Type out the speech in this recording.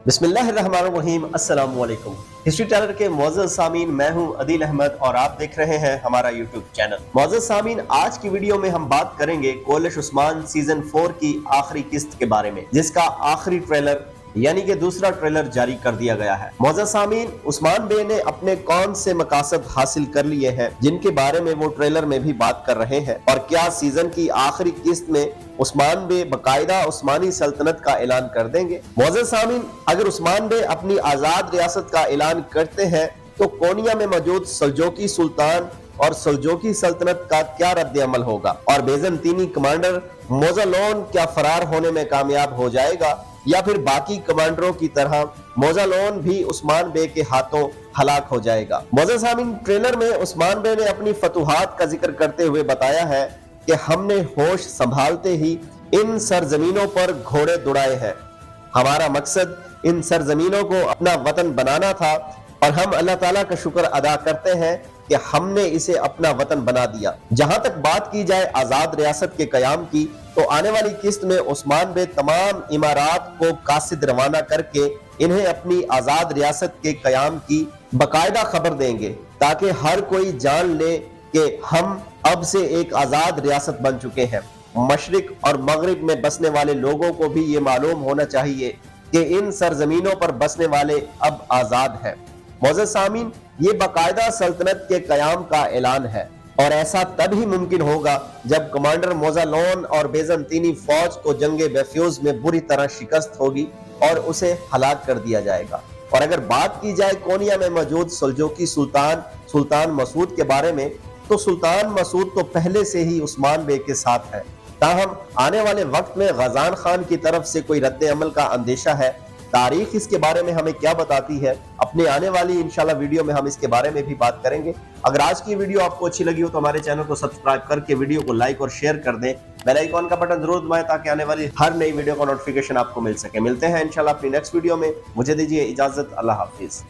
बिस्मिल्लाहिर्रहमानिर्रहीम। अस्सलाम वालेकुम। हिस्ट्री टेलर के मुअज़्ज़ज़ सामीन, मैं हूं अदील अहमद और आप देख रहे हैं हमारा यूट्यूब चैनल। मुअज़्ज़ज़ सामीन, आज की वीडियो में हम बात करेंगे कोलिश उस्मान सीजन 4 की आखिरी किस्त के बारे में, जिसका आखिरी ट्रेलर यानी कि दूसरा ट्रेलर जारी कर दिया गया है। मुअज़्ज़ज़ सामीन, उस्मान बे ने अपने कौन से मकासद हासिल कर लिए हैं जिनके बारे में वो ट्रेलर में भी बात कर रहे हैं, और क्या सीजन की आखिरी किस्त में उस्मान बे बकायदा उस्मानी सल्तनत का ऐलान कर देंगे? मुअज़्ज़ज़ सामीन, अगर उस्मान बे अपनी आजाद रियासत का ऐलान करते हैं तो कोनिया में मौजूद सल्जोकी सुल्तान और सल्जोकी सल्तनत का क्या रद्द अमल होगा, और बेज़ंतीनी कमांडर मोज़ालोन क्या फरार होने में कामयाब हो जाएगा या फिर बाकी कमांडरों की तरह मोज़ालोन भी उस्मान बे के हाथों हलाक हो जाएगा? मुअज़्ज़ज़ सामीन, ट्रेलर में उस्मान बे ने अपनी फतूहात का जिक्र करते हुए बताया है कि हमने होश संभालते ही इन सरजमीनों पर घोड़े दौड़ाए हैं। हमारा मकसद इन सरजमीनों को अपना वतन बनाना था और हम अल्लाह ताला का शुक्र अदा करते हैं कि हमने इसे अपना वतन बना दिया। जहां तक बात की जाए आजाद रियासत के कयाम की, तो आने वाली किस्त में उस्मान बे तमाम इमारात को कासिद रवाना करके इन्हें अपनी आजाद रियासत के कयाम की बाकायदा खबर देंगे, ताकि हर कोई जान ले कि हम अब से एक आजाद रियासत बन चुके हैं। मशरिक और मगरिब में बसने वाले लोगों को भी ये मालूम होना चाहिए कि इन सरजमीनों पर बसने वाले अब आजाद हैं। मुअज़्ज़ज़ सामीन, ये बाकायदा सल्तनत के कयाम का ऐलान है, और ऐसा तभी मुमकिन होगा जब कमांडर मोज़ालोन और बेज़ंतीनी फौज को जंगे बेफ्यूज में बुरी तरह शिकस्त होगी और उसे हलाक कर दिया जाएगा। और अगर बात की जाए कोनिया में मौजूद सल्जोकी सुल्तान मसूद के बारे में, तो सुल्तान मसूद तो पहले से ही उस्मान बे के साथ है। ताहम आने वाले वक्त में गजान खान की तरफ से कोई रद्द अमल का अंदेशा है। तारीख इसके बारे में हमें क्या बताती है, अपने आने वाली इंशाल्लाह वीडियो में हम इसके बारे में भी बात करेंगे। अगर आज की वीडियो आपको अच्छी लगी हो तो हमारे चैनल को सब्सक्राइब करके वीडियो को लाइक और शेयर कर दें। बेल आइकॉन का बटन जरूर दबाएं ताकि आने वाली हर नई वीडियो का नोटिफिकेशन आपको मिल सके। मिलते हैं इंशाल्लाह अपनी नेक्स्ट वीडियो में। मुझे दीजिए इजाजत। अल्लाह हाफिज।